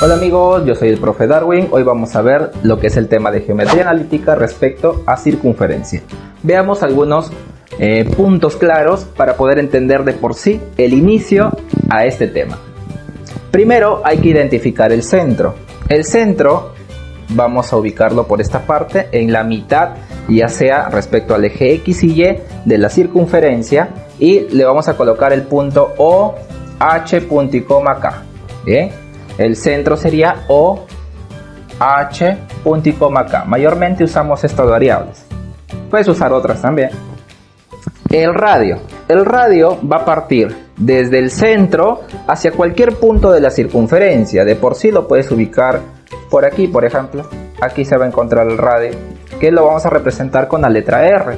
Hola amigos, yo soy el profe Darwin. Hoy vamos a ver lo que es el tema de geometría analítica respecto a circunferencia. Veamos algunos puntos claros para poder entender de por sí el inicio a este tema. Primero hay que identificar el centro. El centro vamos a ubicarlo por esta parte en la mitad, ya sea respecto al eje X y Y de la circunferencia, y le vamos a colocar el punto O, H, punto y coma K. Bien, el centro sería O, H, punto y coma K. Mayormente usamos estas variables. Puedes usar otras también. El radio. El radio va a partir desde el centro hacia cualquier punto de la circunferencia. De por sí lo puedes ubicar por aquí, por ejemplo. Aquí se va a encontrar el radio, que lo vamos a representar con la letra R.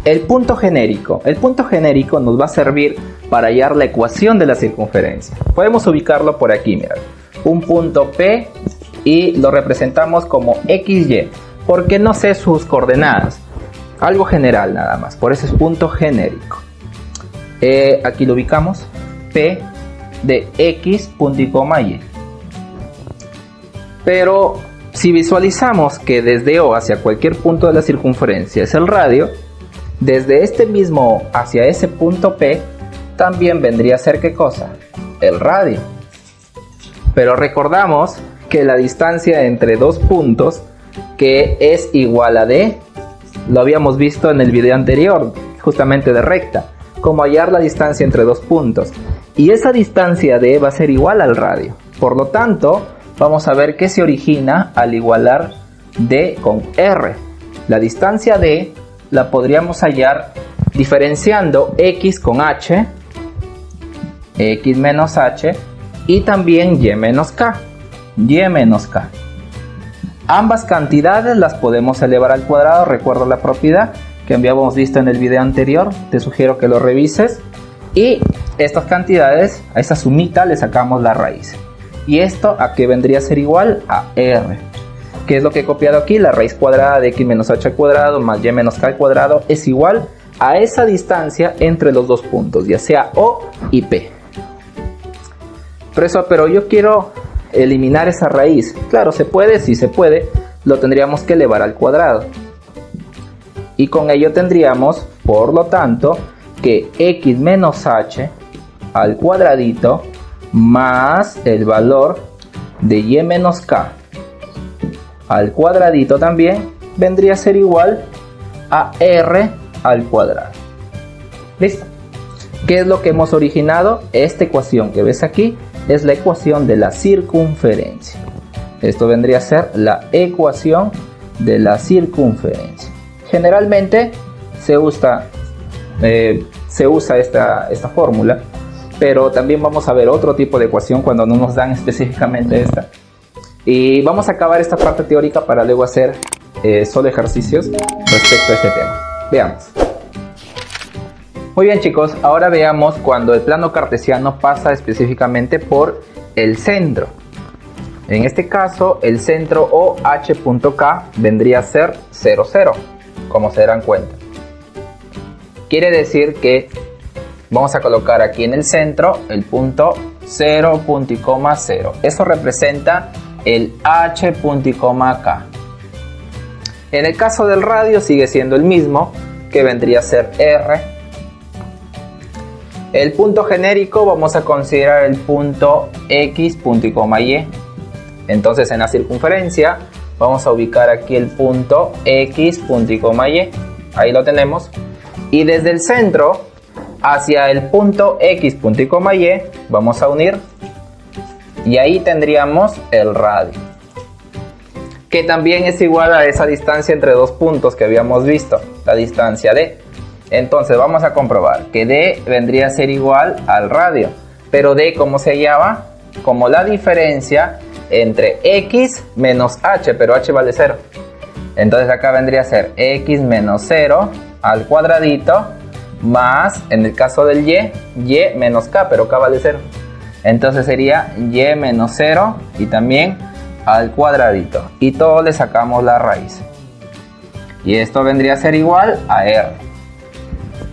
El punto genérico. El punto genérico nos va a servir para hallar la ecuación de la circunferencia. Podemos ubicarlo por aquí, mira. Un punto P y lo representamos como XY, porque no sé sus coordenadas. Algo general nada más, por eso es punto genérico. Aquí lo ubicamos, P de X, punto y coma Y. Pero si visualizamos que desde O hacia cualquier punto de la circunferencia es el radio, desde este mismo O hacia ese punto P también vendría a ser ¿qué cosa? El radio. Pero recordamos que la distancia entre dos puntos, que es igual a D, lo habíamos visto en el video anterior, justamente de recta, como hallar la distancia entre dos puntos. Y esa distancia D va a ser igual al radio. Por lo tanto, vamos a ver qué se origina al igualar D con R. La distancia D la podríamos hallar diferenciando X con H, X menos H, y también Y menos K. Y menos K. Ambas cantidades las podemos elevar al cuadrado. Recuerda la propiedad que habíamos visto en el video anterior. Te sugiero que lo revises. Y estas cantidades, a esa sumita le sacamos la raíz. Y esto a qué vendría a ser igual a R. ¿Qué es lo que he copiado aquí? La raíz cuadrada de X menos H al cuadrado más Y menos K al cuadrado es igual a esa distancia entre los dos puntos, ya sea O y P. Pero yo quiero eliminar esa raíz. Claro, se puede, sí se puede. Lo tendríamos que elevar al cuadrado. Y con ello tendríamos, por lo tanto, que X menos H al cuadradito más el valor de Y menos K al cuadradito también vendría a ser igual a R al cuadrado. ¿Listo? ¿Qué es lo que hemos originado? Esta ecuación que ves aquí es la ecuación de la circunferencia. Esto vendría a ser la ecuación de la circunferencia. Generalmente se usa esta fórmula, pero también vamos a ver otro tipo de ecuación cuando no nos dan específicamente esta. Y vamos a acabar esta parte teórica para luego hacer solo ejercicios respecto a este tema. Veamos. Muy bien chicos, ahora veamos cuando el plano cartesiano pasa específicamente por el centro. En este caso, el centro OH.K vendría a ser 0, 0, como se darán cuenta. Quiere decir que vamos a colocar aquí en el centro el punto 0, punto y coma 0. Eso representa el H, punto y coma K. En el caso del radio sigue siendo el mismo, que vendría a ser R. El punto genérico vamos a considerar el punto X, punto y coma Y. Entonces en la circunferencia vamos a ubicar aquí el punto X, punto y coma Y. Ahí lo tenemos. Y desde el centro hacia el punto X, punto y coma Y vamos a unir. Y ahí tendríamos el radio, que también es igual a esa distancia entre dos puntos que habíamos visto, la distancia D. Entonces vamos a comprobar que D vendría a ser igual al radio, pero D ¿cómo se hallaba? Como la diferencia entre X menos H, pero H vale 0. Entonces acá vendría a ser X menos 0 al cuadradito más, en el caso del Y menos K, pero K vale 0. Entonces sería Y menos 0 y también al cuadradito. Y todo le sacamos la raíz. Y esto vendría a ser igual a R.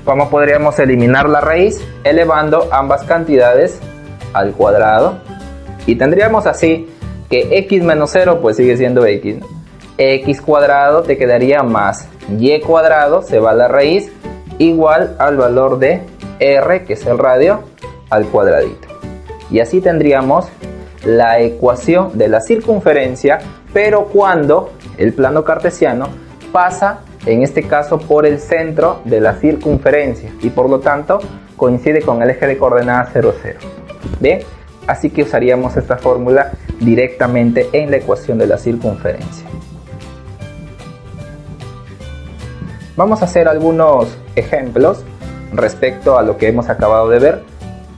¿Cómo podríamos eliminar la raíz? Elevando ambas cantidades al cuadrado. Y tendríamos así que x menos 0 pues sigue siendo x, ¿no? X cuadrado te quedaría más y cuadrado, se va a la raíz, igual al valor de r, que es el radio, al cuadradito. Y así tendríamos la ecuación de la circunferencia, pero cuando el plano cartesiano pasa, en este caso, por el centro de la circunferencia y por lo tanto coincide con el eje de coordenadas 0, 0. Bien, así que usaríamos esta fórmula directamente en la ecuación de la circunferencia. Vamos a hacer algunos ejemplos respecto a lo que hemos acabado de ver,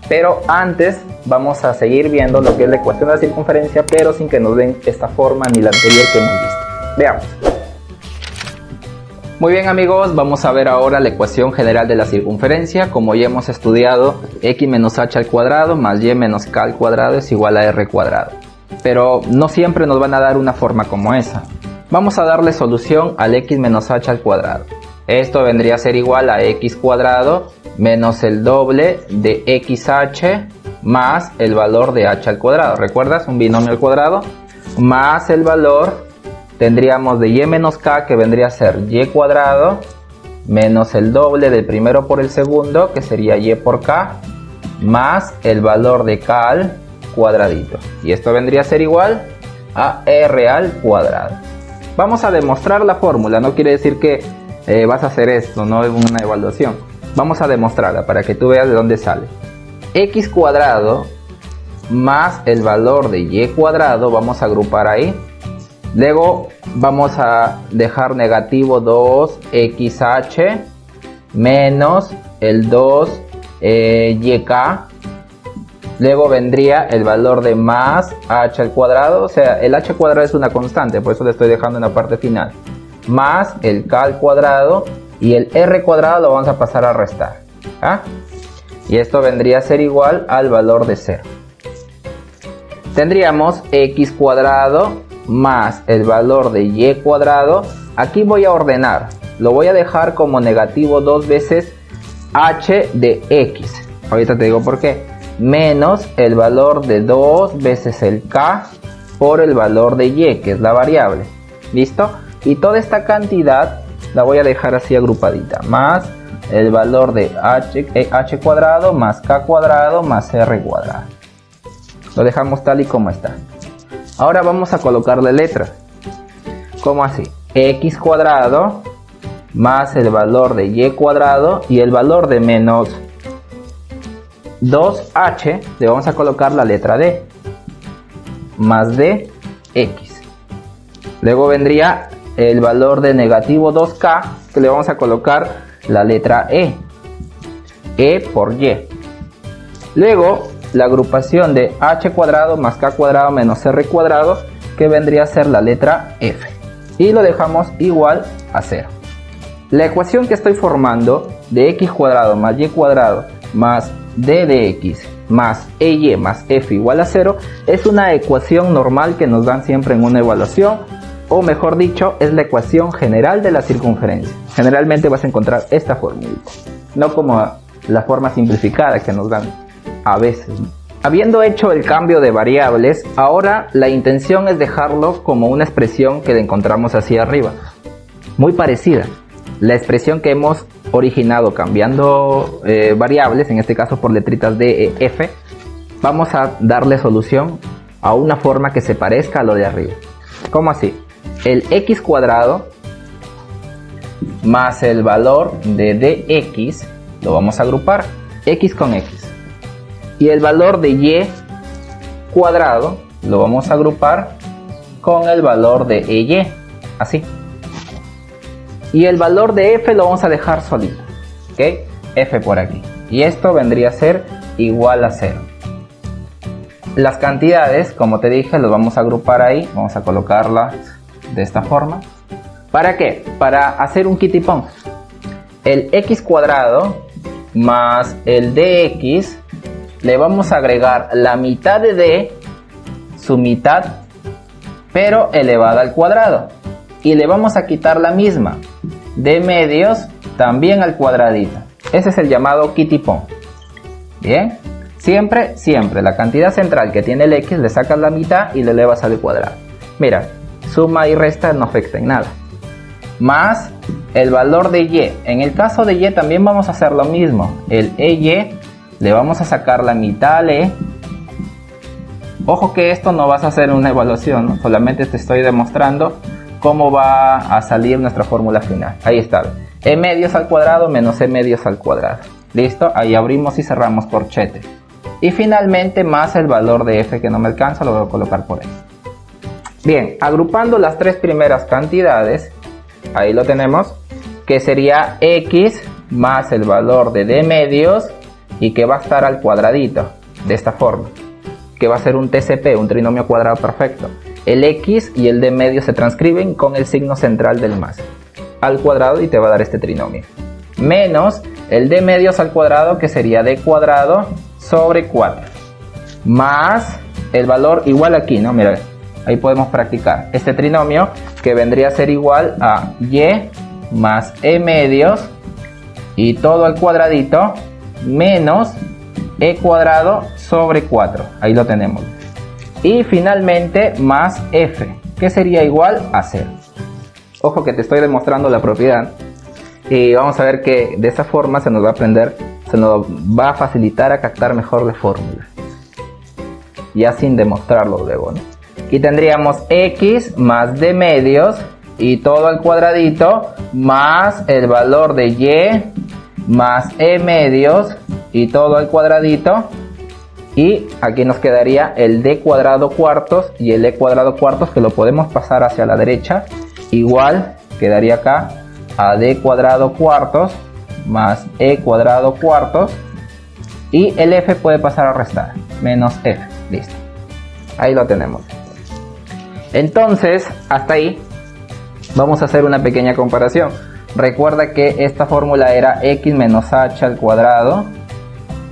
pero antes vamos a seguir viendo lo que es la ecuación de la circunferencia, pero sin que nos den esta forma ni la anterior que hemos visto. Veamos. Muy bien amigos, vamos a ver ahora la ecuación general de la circunferencia. Como ya hemos estudiado, x menos h al cuadrado más y menos k al cuadrado es igual a r cuadrado. Pero no siempre nos van a dar una forma como esa. Vamos a darle solución al x menos h al cuadrado. Esto vendría a ser igual a x cuadrado menos el doble de xh más el valor de h al cuadrado. ¿Recuerdas? Un binomio al cuadrado más el valor, tendríamos de y menos k, que vendría a ser y cuadrado menos el doble del primero por el segundo, que sería y por k, más el valor de k al cuadradito. Y esto vendría a ser igual a r al cuadrado. Vamos a demostrar la fórmula, no quiere decir que vas a hacer esto, no es una evaluación. Vamos a demostrarla para que tú veas de dónde sale. X cuadrado más el valor de y cuadrado, vamos a agrupar ahí. Luego vamos a dejar negativo 2xh menos el 2yk. Luego vendría el valor de más h al cuadrado, o sea, el h cuadrado es una constante, por eso le estoy dejando en la parte final. Más el k al cuadrado y el r cuadrado lo vamos a pasar a restar. ¿Ah? Y esto vendría a ser igual al valor de 0. Tendríamos x cuadrado más el valor de y cuadrado. Aquí voy a ordenar, lo voy a dejar como negativo 2 veces h de x. Ahorita te digo por qué. Menos el valor de 2 veces el k por el valor de y, que es la variable. ¿Listo? Y toda esta cantidad la voy a dejar así agrupadita. Más el valor de h cuadrado más k cuadrado más r cuadrado. Lo dejamos tal y como está. Ahora vamos a colocarle letras. ¿Cómo así? X cuadrado más el valor de y cuadrado y el valor de menos 2h, le vamos a colocar la letra D, más dx. Luego vendría el valor de negativo 2k, que le vamos a colocar la letra E por y. Luego la agrupación de h cuadrado más k cuadrado menos r cuadrado, que vendría a ser la letra F. Y lo dejamos igual a 0. La ecuación que estoy formando de x cuadrado más y cuadrado más d de x más ey más f igual a 0 es una ecuación normal que nos dan siempre en una evaluación, o mejor dicho, es la ecuación general de la circunferencia. Generalmente vas a encontrar esta formulita, no como la forma simplificada que nos dan a veces. Habiendo hecho el cambio de variables, ahora la intención es dejarlo como una expresión que le encontramos así arriba, muy parecida. La expresión que hemos originado cambiando variables, en este caso por letritas D, E, F, vamos a darle solución a una forma que se parezca a lo de arriba. ¿Cómo así? El x cuadrado más el valor de dx lo vamos a agrupar, x con x. Y el valor de y cuadrado lo vamos a agrupar con el valor de ey, así. Y el valor de f lo vamos a dejar solito, ¿ok? F por aquí. Y esto vendría a ser igual a 0. Las cantidades, como te dije, los vamos a agrupar ahí. Vamos a colocarlas de esta forma. ¿Para qué? Para hacer un kitipón. El x cuadrado más el dx, le vamos a agregar la mitad de d, su mitad, pero elevada al cuadrado. Y le vamos a quitar la misma de medios también al cuadradito. Ese es el llamado kitipón. Bien, Siempre, la cantidad central que tiene el x le sacas la mitad y le elevas al cuadrado. Mira, suma y resta no afecta en nada. Más el valor de y. En el caso de y también vamos a hacer lo mismo. El EY le vamos a sacar la mitad al E. Ojo que esto no vas a hacer una evaluación, ¿no? Solamente te estoy demostrando cómo va a salir nuestra fórmula final. Ahí está. E medios al cuadrado menos E medios al cuadrado. ¿Listo? Ahí abrimos y cerramos corchete. Y finalmente más el valor de f que no me alcanza, lo voy a colocar por ahí. Bien, agrupando las tres primeras cantidades, ahí lo tenemos, que sería x más el valor de d medios y que va a estar al cuadradito, de esta forma, que va a ser un TCP, un trinomio cuadrado perfecto. El x y el d medios se transcriben con el signo central del más al cuadrado y te va a dar este trinomio. Menos el d medios al cuadrado, que sería d cuadrado sobre 4. Más el valor igual aquí, ¿no? Mira, ahí podemos practicar este trinomio, que vendría a ser igual a y más e medios y todo al cuadradito menos e cuadrado sobre 4. Ahí lo tenemos. Y finalmente más f, que sería igual a 0. Ojo que te estoy demostrando la propiedad. Y vamos a ver que de esa forma se nos va a aprender, se nos va a facilitar a captar mejor la fórmula. Ya sin demostrarlo luego, ¿no? Aquí tendríamos x más d medios y todo al cuadradito más el valor de y más e medios y todo al cuadradito. Y aquí nos quedaría el d cuadrado cuartos y el e cuadrado cuartos, que lo podemos pasar hacia la derecha. Igual quedaría acá a d cuadrado cuartos más e cuadrado cuartos. Y el f puede pasar a restar, menos f. Listo. Ahí lo tenemos. Entonces, hasta ahí vamos a hacer una pequeña comparación. Recuerda que esta fórmula era x menos h al cuadrado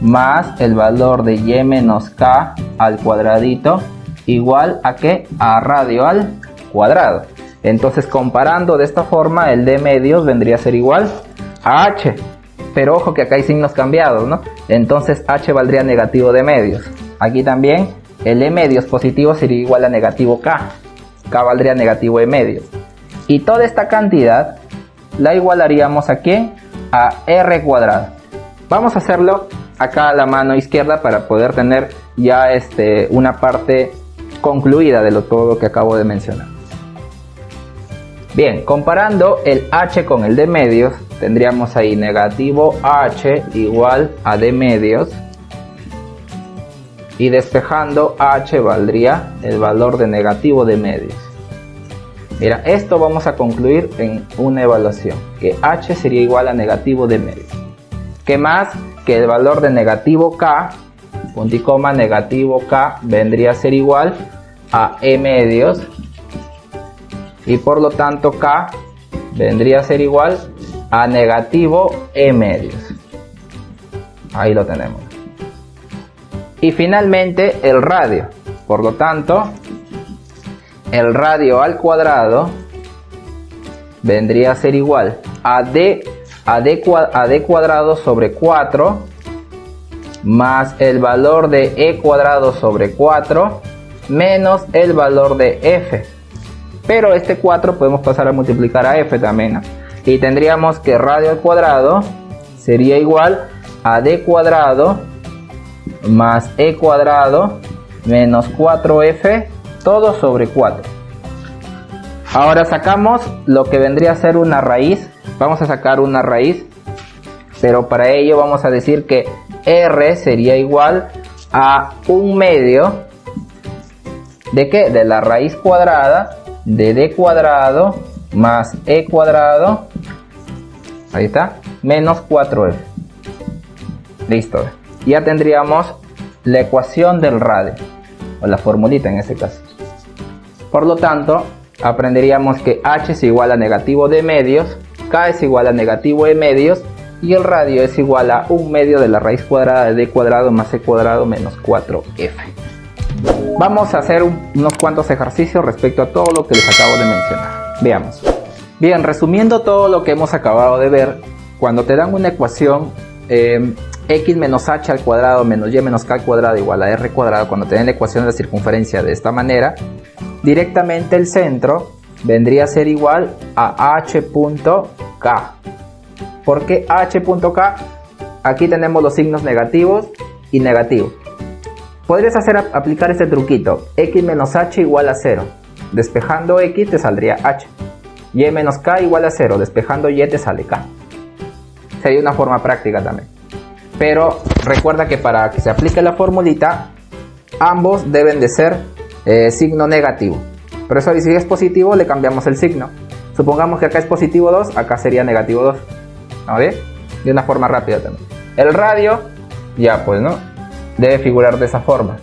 más el valor de y menos k al cuadradito igual a ¿qué? A radio al cuadrado. Entonces, comparando de esta forma, el d medios vendría a ser igual a h. Pero ojo que acá hay signos cambiados, ¿no? Entonces h valdría negativo d medios. Aquí también el e medios positivo sería igual a negativo k. K valdría negativo e medios. Y toda esta cantidad la igualaríamos a ¿qué? A r cuadrado. Vamos a hacerlo acá a la mano izquierda para poder tener ya una parte concluida de todo lo que acabo de mencionar. Bien, comparando el h con el d medios, tendríamos ahí negativo h igual a d medios. Y despejando h valdría el valor de negativo d medios. Mira, esto vamos a concluir en una evaluación, que h sería igual a negativo d medios. ¿Qué más? Que el valor de negativo k, punto y coma, negativo k vendría a ser igual a e medios. Y por lo tanto k vendría a ser igual a negativo e medios. Ahí lo tenemos. Y finalmente el radio. Por lo tanto, el radio al cuadrado vendría a ser igual a d cuadrado sobre 4 más el valor de e cuadrado sobre 4 menos el valor de f. Pero este 4 podemos pasar a multiplicar a f también, ¿no? Y tendríamos que radio al cuadrado sería igual a d cuadrado más e cuadrado menos 4f todo sobre 4. Ahora sacamos lo que vendría a ser una raíz. Vamos a sacar una raíz, pero para ello vamos a decir que r sería igual a 1 medio ¿de qué? De la raíz cuadrada de d cuadrado más e cuadrado, ahí está, menos 4f. Listo. Ya tendríamos la ecuación del radio, o la formulita en este caso. Por lo tanto, aprenderíamos que h es igual a negativo d medios, k es igual a negativo e medios, y el radio es igual a 1 medio de la raíz cuadrada de d cuadrado más e cuadrado menos 4f. Vamos a hacer unos cuantos ejercicios respecto a todo lo que les acabo de mencionar. Veamos. Bien, resumiendo todo lo que hemos acabado de ver, cuando te dan una ecuación, x menos h al cuadrado menos y menos k al cuadrado igual a r cuadrado, cuando tienen la ecuación de la circunferencia de esta manera, directamente el centro vendría a ser igual a h.k. ¿Por qué h.k? Aquí tenemos los signos negativos y negativos. Podrías aplicar este truquito, x menos h igual a 0. Despejando x te saldría h. Y menos k igual a 0. Despejando y te sale k. Sería una forma práctica también. Pero recuerda que para que se aplique la formulita, ambos deben de ser signo negativo. Por eso si es positivo le cambiamos el signo. Supongamos que acá es positivo 2, acá sería negativo 2. ¿No ve? De una forma rápida también. El radio, ya pues no, debe figurar de esa forma.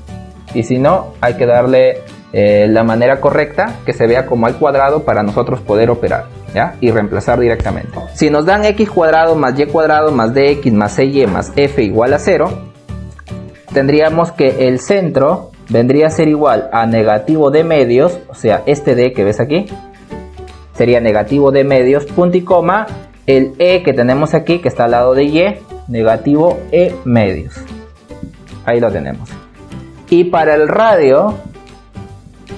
Y si no, hay que darle la manera correcta, que se vea como al cuadrado para nosotros poder operar, ¿ya? Y reemplazar directamente. Si nos dan x cuadrado más y cuadrado más dx más cy más f igual a 0, tendríamos que el centro vendría a ser igual a negativo de medios, o sea, este d que ves aquí, sería negativo de medios, punto y coma, el e que tenemos aquí, que está al lado de y, negativo e medios. Ahí lo tenemos. Y para el radio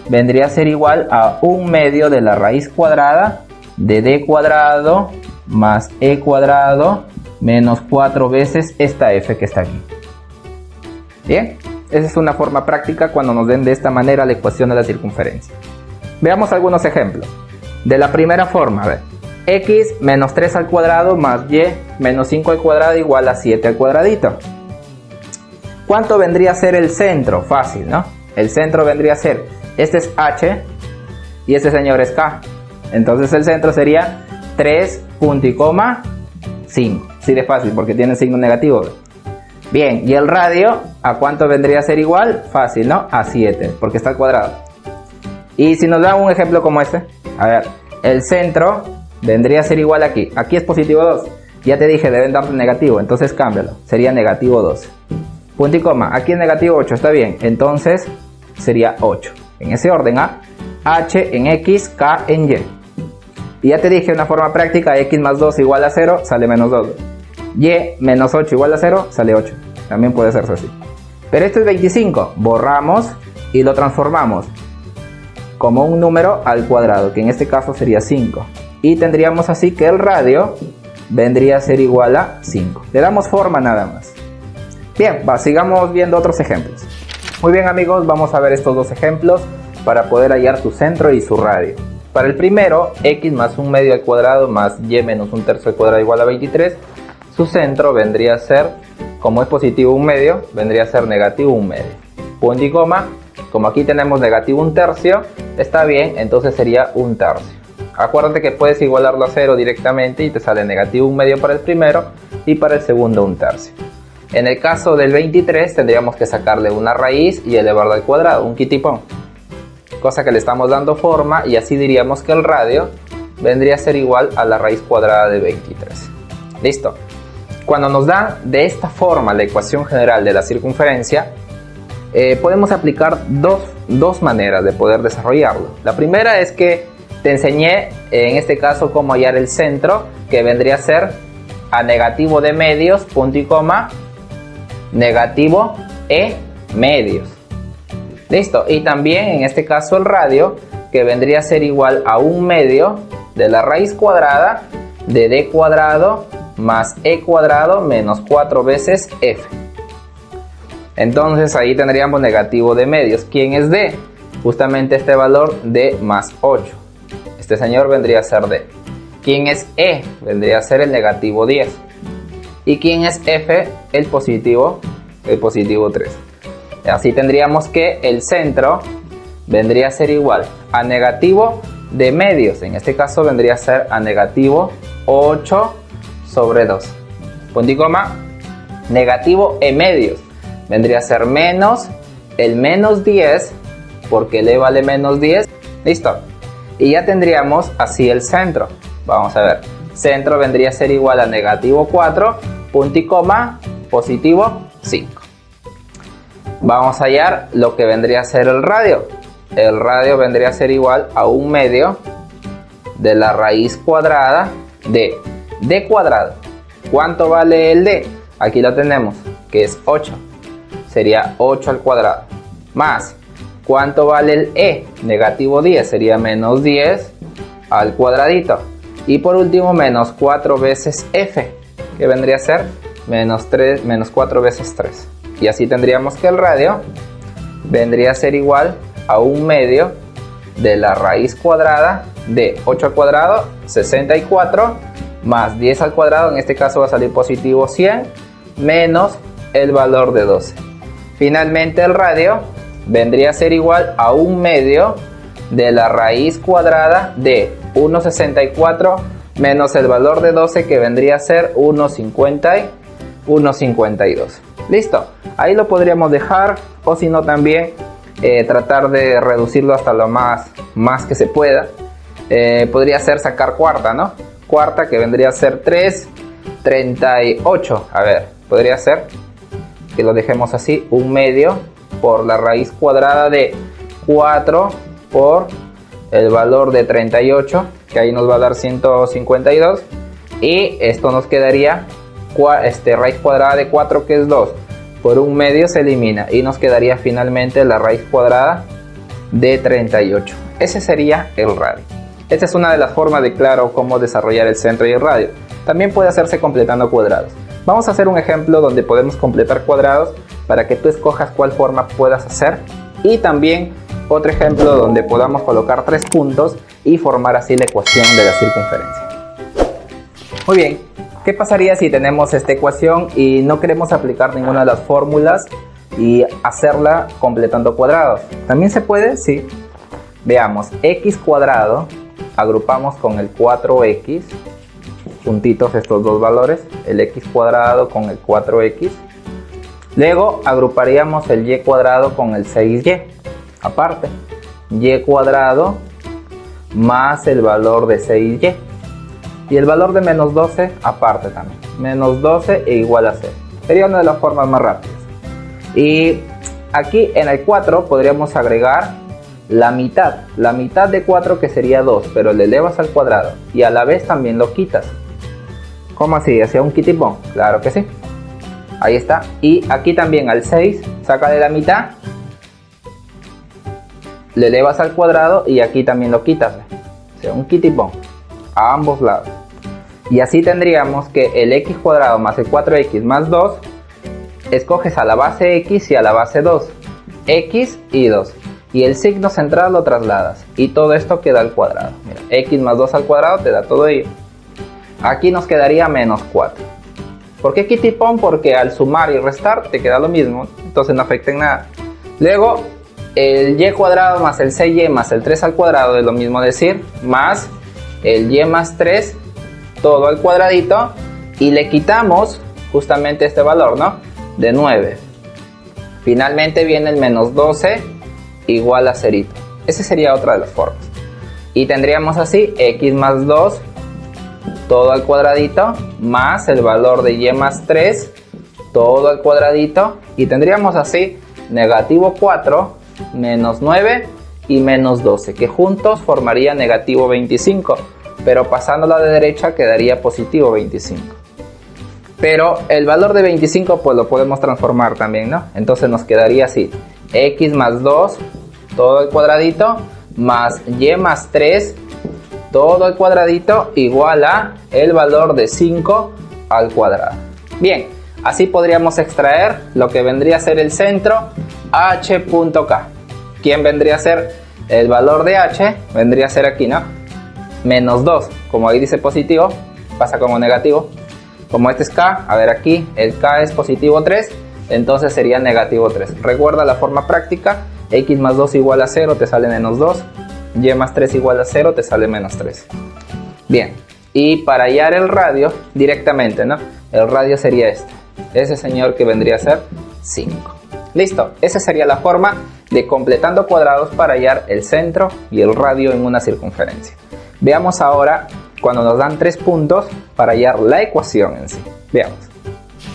vendría a ser igual a 1 medio de la raíz cuadrada de d cuadrado más e cuadrado menos 4 veces esta f que está aquí. Bien, esa es una forma práctica cuando nos den de esta manera la ecuación de la circunferencia. Veamos algunos ejemplos. De la primera forma, a ver, x menos 3 al cuadrado más y menos 5 al cuadrado igual a 7 al cuadradito. ¿Cuánto vendría a ser el centro? Fácil, ¿no? El centro vendría a ser, este es h y este señor es k. Entonces el centro sería 3 punto y coma 5. Sí, de fácil porque tiene signo negativo. Bien, y el radio, ¿a cuánto vendría a ser igual? Fácil, ¿no? A 7, porque está al cuadrado. Y si nos da un ejemplo como este, a ver, el centro vendría a ser igual aquí. Aquí es positivo 2. Ya te dije, deben darte negativo, entonces cámbialo. Sería negativo 12. Punto y coma, aquí es negativo 8, está bien. Entonces sería 8. En ese orden, ¿ah? H en X, K en Y. Y ya te dije una forma práctica, X más 2 igual a 0, sale menos 2. Y menos 8 igual a 0, sale 8. También puede ser así. Pero esto es 25. Borramos y lo transformamos como un número al cuadrado, que en este caso sería 5. Y tendríamos así que el radio vendría a ser igual a 5. Le damos forma nada más. Bien, sigamos viendo otros ejemplos. Muy bien amigos, vamos a ver estos dos ejemplos para poder hallar su centro y su radio. Para el primero, x más 1 medio al cuadrado más y menos 1 tercio al cuadrado igual a 23. Su centro vendría a ser, como es positivo 1 medio, vendría a ser negativo 1 medio. Punto y coma, como aquí tenemos negativo 1 tercio, está bien, entonces sería 1 tercio. Acuérdate que puedes igualarlo a 0 directamente y te sale negativo 1 medio para el primero y para el segundo 1 tercio. En el caso del 23 tendríamos que sacarle una raíz y elevarla al cuadrado, un quitipón. Cosa que le estamos dando forma y así diríamos que el radio vendría a ser igual a la raíz cuadrada de 23. Listo. Cuando nos dan de esta forma la ecuación general de la circunferencia, podemos aplicar dos maneras de poder desarrollarlo. La primera es que te enseñé en este caso cómo hallar el centro, que vendría a ser a negativo de medios, punto y coma, negativo e medios. Listo. Y también en este caso el radio, que vendría a ser igual a 1 medio de la raíz cuadrada de d cuadrado más e cuadrado menos 4 veces f. Entonces ahí tendríamos negativo de medios. ¿Quién es d? Justamente este valor d más 8. Este señor vendría a ser d. ¿Quién es e? Vendría a ser el negativo 10. ¿Y quién es f? El positivo 3. Así tendríamos que el centro vendría a ser igual a negativo de medios. En este caso vendría a ser a negativo 8 sobre 2. Punto y coma. Negativo e medios. Vendría a ser menos el menos 10, porque el e vale menos 10. Listo. Y ya tendríamos así el centro. Vamos a ver. Centro vendría a ser igual a negativo 4, punto y coma, positivo 5. Vamos a hallar lo que vendría a ser el radio. El radio vendría a ser igual a 1 medio de la raíz cuadrada de d cuadrado. ¿Cuánto vale el d? aquí lo tenemos, que es 8. Sería 8 al cuadrado. Más, ¿cuánto vale el e? Negativo 10, sería menos 10 al cuadradito. Y por último, menos 4 veces f, que vendría a ser menos 4 veces 3. Y así tendríamos que el radio vendría a ser igual a 1/2 de la raíz cuadrada de 8 al cuadrado, 64, más 10 al cuadrado, en este caso va a salir positivo 100, menos el valor de 12. Finalmente el radio vendría a ser igual a 1/2 de la raíz cuadrada de 1,64 menos el valor de 12, que vendría a ser 1,52. Listo, ahí lo podríamos dejar, o si no también tratar de reducirlo hasta lo más que se pueda. Podría ser sacar cuarta, ¿no? Cuarta, que vendría a ser 3,38. A ver, podría ser que lo dejemos así, 1/2 por la raíz cuadrada de 4 por el valor de 38, que ahí nos va a dar 152, y esto nos quedaría raíz cuadrada de 4, que es 2, por 1/2 se elimina y nos quedaría finalmente la raíz cuadrada de 38. Ese sería el radio. Esta es una de las formas de claro cómo desarrollar el centro y el radio. También puede hacerse completando cuadrados. Vamos a hacer un ejemplo donde podemos completar cuadrados para que tú escojas cuál forma puedas hacer, y también otro ejemplo donde podamos colocar 3 puntos y formar así la ecuación de la circunferencia. Muy bien, ¿qué pasaría si tenemos esta ecuación y no queremos aplicar ninguna de las fórmulas y hacerla completando cuadrados? También se puede, sí. Veamos, x cuadrado, agrupamos con el 4x, juntitos estos dos valores, el x cuadrado con el 4x. Luego agruparíamos el y cuadrado con el 6y. Aparte, y cuadrado más el valor de 6y. Y el valor de menos 12 aparte también. Menos 12 e igual a 0. Sería una de las formas más rápidas. Y aquí en el 4 podríamos agregar la mitad. La mitad de 4, que sería 2, pero le elevas al cuadrado. Y a la vez también lo quitas. ¿Cómo así? ¿Hacia un kitipón? Claro que sí. Ahí está. Y aquí también al 6, sácale la mitad, le elevas al cuadrado y aquí también lo quitas. O sea, un kitipón a ambos lados. Y así tendríamos que el x cuadrado más el 4x más 2, escoges a la base x y a la base 2. X y 2. Y el signo central lo trasladas. Y todo esto queda al cuadrado. Mira, x más 2 al cuadrado te da todo ello. Aquí nos quedaría menos 4. ¿Por qué kitipón? Porque al sumar y restar te queda lo mismo, entonces no afecta en nada. Luego, el y cuadrado más el 6y más el 3 al cuadrado es lo mismo decir, más el y más 3, todo al cuadradito, y le quitamos justamente este valor, ¿no? De 9. Finalmente viene el menos 12 igual a 0. Esa sería otra de las formas. Y tendríamos así x más 2, todo al cuadradito, más el valor de y más 3, todo al cuadradito, y tendríamos así negativo 4, menos 9 y menos 12, que juntos formaría negativo 25, pero pasándola de derecha quedaría positivo 25. Pero el valor de 25 pues lo podemos transformar también, ¿no? Entonces nos quedaría así, x más 2, todo al cuadradito, más y más 3, todo al cuadradito, igual a el valor de 5 al cuadrado. Bien, así podríamos extraer lo que vendría a ser el centro h.k. ¿Quién vendría a ser el valor de h? Vendría a ser aquí, ¿no? Menos 2, como ahí dice positivo, pasa como negativo. Como este es k, a ver aquí, el k es positivo 3, entonces sería negativo 3. Recuerda la forma práctica, x más 2 igual a 0, te sale menos 2. Y más 3 igual a 0, te sale menos 3. Bien, y para hallar el radio directamente, ¿no? El radio sería este. Ese señor, que vendría a ser 5. Listo, esa sería la forma de completando cuadrados para hallar el centro y el radio en una circunferencia. Veamos ahora cuando nos dan 3 puntos para hallar la ecuación en sí. Veamos.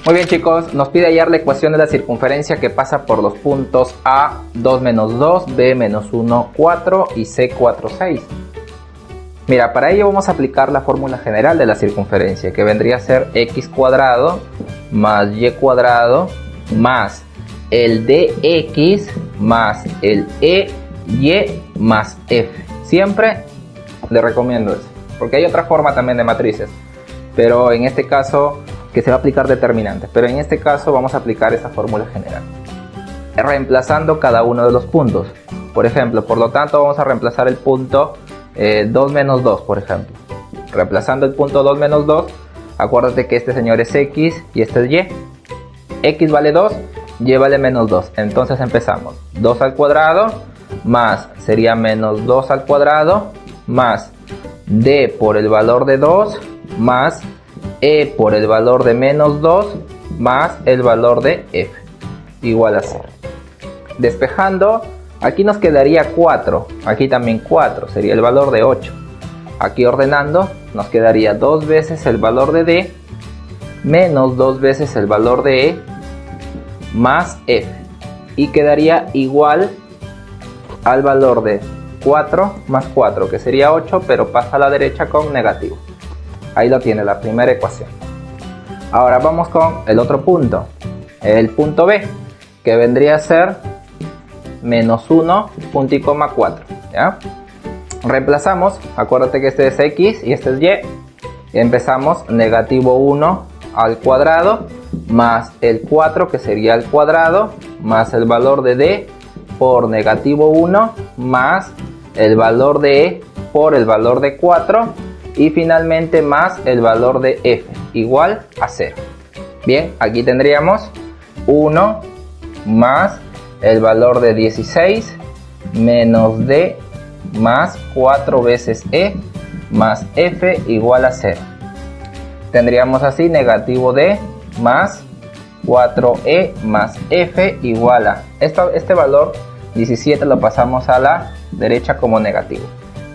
Muy bien, chicos, nos pide hallar la ecuación de la circunferencia que pasa por los puntos A, 2 menos 2, B menos 1, 4 y C, 4, 6. Mira, para ello vamos a aplicar la fórmula general de la circunferencia, que vendría a ser x cuadrado más y cuadrado más el dx más el ey más f. Siempre le recomiendo eso, porque hay otra forma también de matrices, pero en este caso que se va a aplicar determinantes, pero en este caso vamos a aplicar esa fórmula general, reemplazando cada uno de los puntos. Por ejemplo, por lo tanto vamos a reemplazar el punto 2 menos 2, por ejemplo. Reemplazando el punto 2 menos 2, acuérdate que este señor es x y este es y. X vale 2, y vale menos 2. Entonces empezamos. 2 al cuadrado más sería menos 2 al cuadrado más d por el valor de 2 más e por el valor de menos 2 más el valor de f igual a 0. Despejando, aquí nos quedaría 4, aquí también 4, sería el valor de 8. Aquí ordenando nos quedaría 2 veces el valor de d menos 2 veces el valor de e más f, y quedaría igual al valor de 4 más 4, que sería 8, pero pasa a la derecha con negativo. Ahí lo tiene, la primera ecuación. Ahora vamos con el otro punto, el punto b, que vendría a ser menos 1, punto y coma 4, ¿ya? Reemplazamos, acuérdate que este es x y este es y empezamos negativo 1 al cuadrado más el 4, que sería el cuadrado, más el valor de d por negativo 1 más el valor de e por el valor de 4 y finalmente más el valor de f igual a 0. Bien, aquí tendríamos 1 más el valor de 16 menos d más 4 veces e más f igual a 0. Tendríamos así negativo d más 4e más f igual a este valor 17 lo pasamos a la derecha como negativo.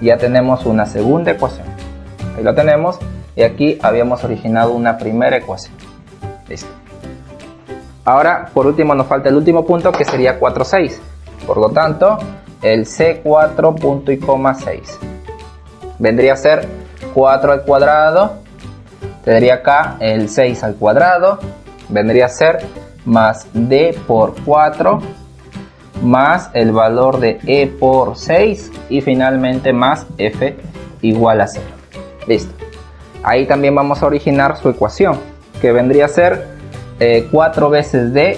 Ya tenemos una segunda ecuación. Ahí lo tenemos, y aquí habíamos originado una primera ecuación. Listo. Ahora por último nos falta el último punto, que sería 4, 6. Por lo tanto el C4 punto y coma 6 vendría a ser 4 al cuadrado, tendría acá el 6 al cuadrado, vendría a ser más d por 4 más el valor de e por 6 y finalmente más f igual a 0. Listo. Ahí también vamos a originar su ecuación, que vendría a ser 4 veces d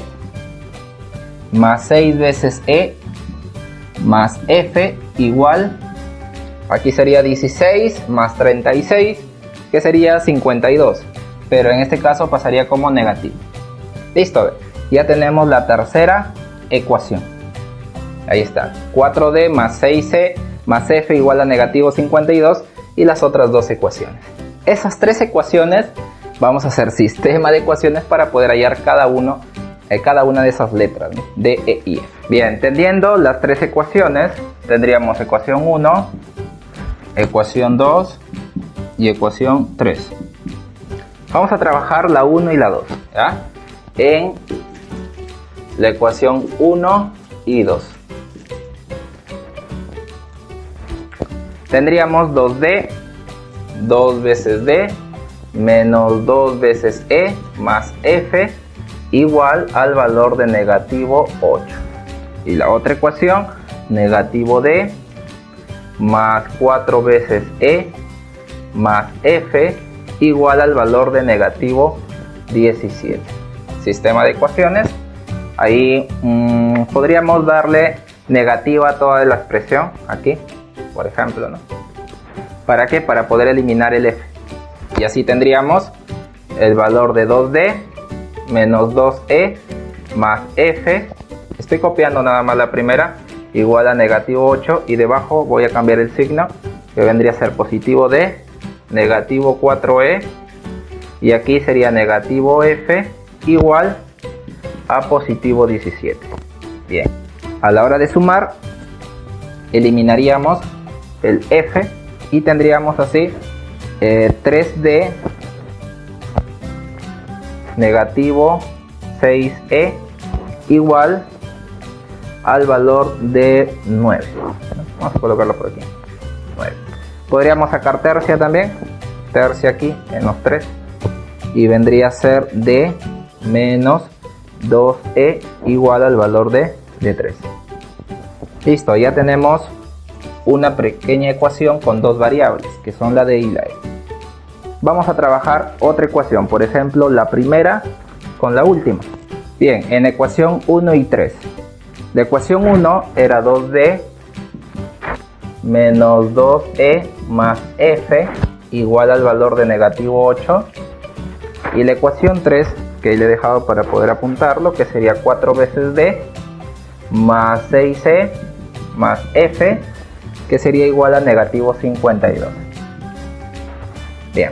más 6 veces e más f igual, aquí sería 16 más 36, que sería 52, pero en este caso pasaría como negativo. Listo, ya tenemos la tercera ecuación. Ahí está, 4d más 6c más f igual a negativo 52 y las otras dos ecuaciones. Esas tres ecuaciones vamos a hacer sistema de ecuaciones para poder hallar cada una de esas letras, ¿no? D, E y F. Bien, entendiendo las tres ecuaciones, tendríamos ecuación 1, ecuación 2 y ecuación 3. Vamos a trabajar la 1 y la 2, ¿ya? En la ecuación 1 y 2. Tendríamos 2d, 2 veces d, menos 2 veces e más f igual al valor de negativo 8. Y la otra ecuación, negativo d más 4 veces e más f igual al valor de negativo 17. Sistema de ecuaciones. Ahí podríamos darle negativa a toda la expresión aquí, por ejemplo, ¿no? ¿Para qué? Para poder eliminar el f. Y así tendríamos el valor de 2d menos 2e más f, estoy copiando nada más la primera, igual a negativo 8, y debajo voy a cambiar el signo, que vendría a ser positivo d, negativo 4e, y aquí sería negativo f igual a positivo 17. Bien, a la hora de sumar eliminaríamos el f y tendríamos así 3d negativo 6e igual al valor de 9. Vamos a colocarlo por aquí, 9. Podríamos sacar tercia también, tercia aquí en los 3, y vendría a ser d menos 2e igual al valor de 3. Listo, ya tenemos una pequeña ecuación con dos variables, que son la d y la e. Vamos a trabajar otra ecuación, por ejemplo, la primera con la última. Bien, en ecuación 1 y 3. La ecuación 1 era 2d menos 2e más f igual al valor de negativo 8. Y la ecuación 3, que le he dejado para poder apuntarlo, que sería 4 veces d más 6e más f, que sería igual a negativo 52. Bien.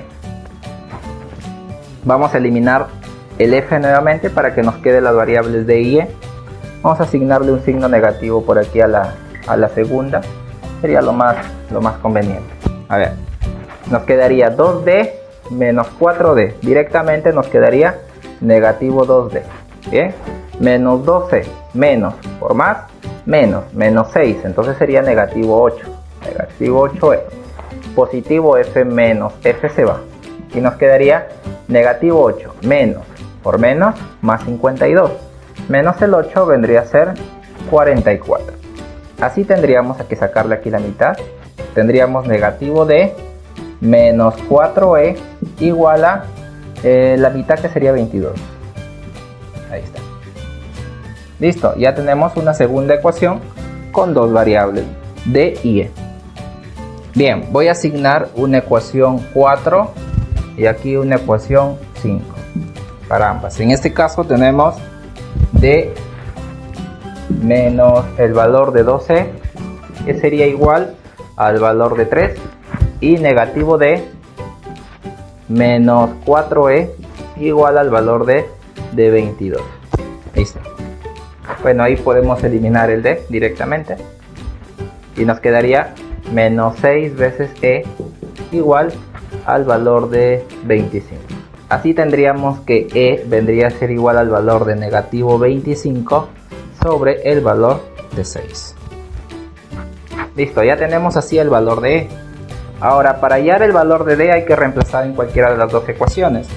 Vamos a eliminar el f nuevamente para que nos queden las variables d y e. Vamos a asignarle un signo negativo por aquí a la segunda. Sería lo más conveniente. A ver, nos quedaría 2d menos 4d. Directamente nos quedaría negativo 2d. Bien, menos 12 menos por más menos 6. Entonces sería negativo 8. Negativo 8e. Positivo f menos f se va. Y nos quedaría negativo 8 menos por menos más 52. Menos el 8 vendría a ser 44. Así tendríamos que sacarle aquí la mitad. Tendríamos negativo d menos 4e igual a la mitad, que sería 22. Ahí está. Listo, ya tenemos una segunda ecuación con dos variables, d y e. Bien, voy a asignar una ecuación 4 y aquí una ecuación 5 para ambas. En este caso tenemos d menos el valor de 12, que sería igual al valor de 3, y negativo d menos 4e igual al valor de 22. Listo. Bueno, ahí podemos eliminar el d directamente y nos quedaría menos 6 veces e igual al valor de 25. Así tendríamos que e vendría a ser igual al valor de negativo 25 sobre el valor de 6. Listo, ya tenemos así el valor de e. Ahora, para hallar el valor de d hay que reemplazar en cualquiera de las dos ecuaciones.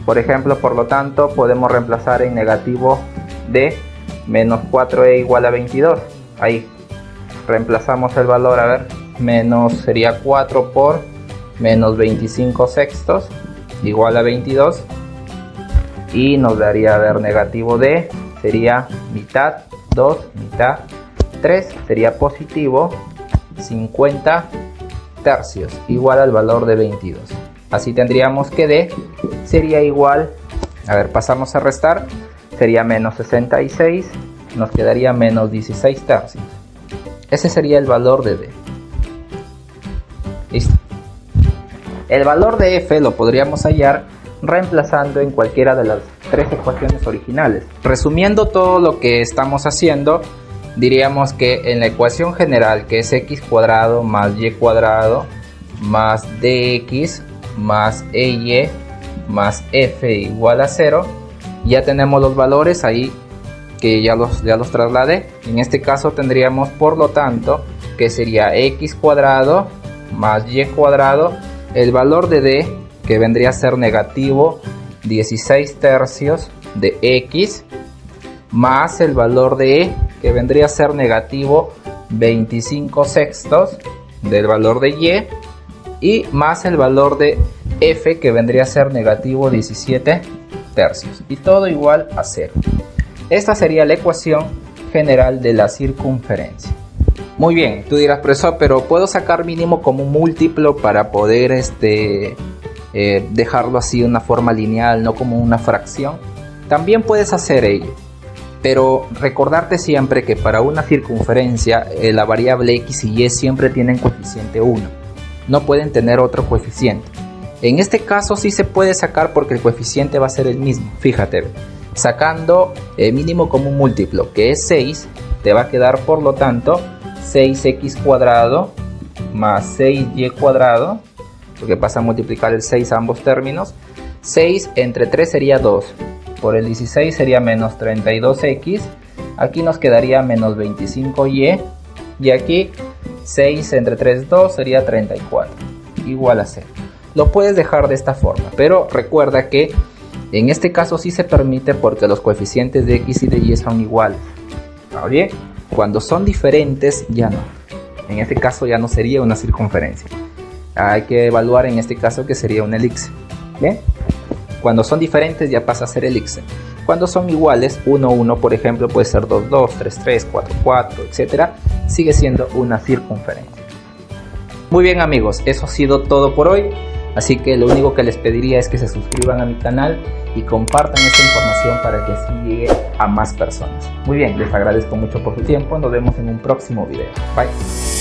Por ejemplo, por lo tanto, podemos reemplazar en negativo d menos 4e igual a 22. Ahí reemplazamos el valor, a ver, menos sería 4 por menos 25 sextos igual a 22. Y nos daría, a ver, negativo d sería mitad 2, mitad 3, sería positivo 50 tercios igual al valor de 22. Así tendríamos que d sería igual, a ver, pasamos a restar, sería menos 66, nos quedaría menos 16 tercios. Ese sería el valor de d. Listo. El valor de f lo podríamos hallar reemplazando en cualquiera de las tres ecuaciones originales. Resumiendo todo lo que estamos haciendo, diríamos que en la ecuación general, que es x cuadrado más y cuadrado más dx más ey más f igual a 0, ya tenemos los valores ahí que ya los trasladé. En este caso tendríamos, por lo tanto, que sería x cuadrado más y cuadrado, el valor de d, que vendría a ser negativo 16 tercios de x, más el valor de e, que vendría a ser negativo 25 sextos del valor de y más el valor de f, que vendría a ser negativo 17 tercios, y todo igual a 0. Esta sería la ecuación general de la circunferencia. Muy bien, tú dirás, profesor, pero ¿puedo sacar mínimo como un múltiplo para poder dejarlo así de una forma lineal, no como una fracción? También puedes hacer ello, pero recordarte siempre que para una circunferencia la variable x y y siempre tienen coeficiente 1, no pueden tener otro coeficiente. En este caso sí se puede sacar porque el coeficiente va a ser el mismo. Fíjate, sacando mínimo como un múltiplo, que es 6, te va a quedar, por lo tanto, 6x cuadrado más 6y cuadrado, porque pasa a multiplicar el 6 a ambos términos. 6 entre 3 sería 2, por el 16 sería menos 32x, aquí nos quedaría menos 25y, y aquí 6 entre 3, 2, sería 34, igual a 0. Lo puedes dejar de esta forma, pero recuerda que En este caso sí se permite porque los coeficientes de x y de y son iguales. ¿Está bien? Cuando son diferentes ya no. En este caso ya no sería una circunferencia. Hay que evaluar en este caso que sería una elipse. ¿Bien? Cuando son diferentes ya pasa a ser elipse. Cuando son iguales, 1, 1 por ejemplo puede ser 2, 2, 3, 3, 4, 4, etc. Sigue siendo una circunferencia. Muy bien amigos, eso ha sido todo por hoy. Así que lo único que les pediría es que se suscriban a mi canal y compartan esta información para que así llegue a más personas. Muy bien, les agradezco mucho por su tiempo. Nos vemos en un próximo video. Bye.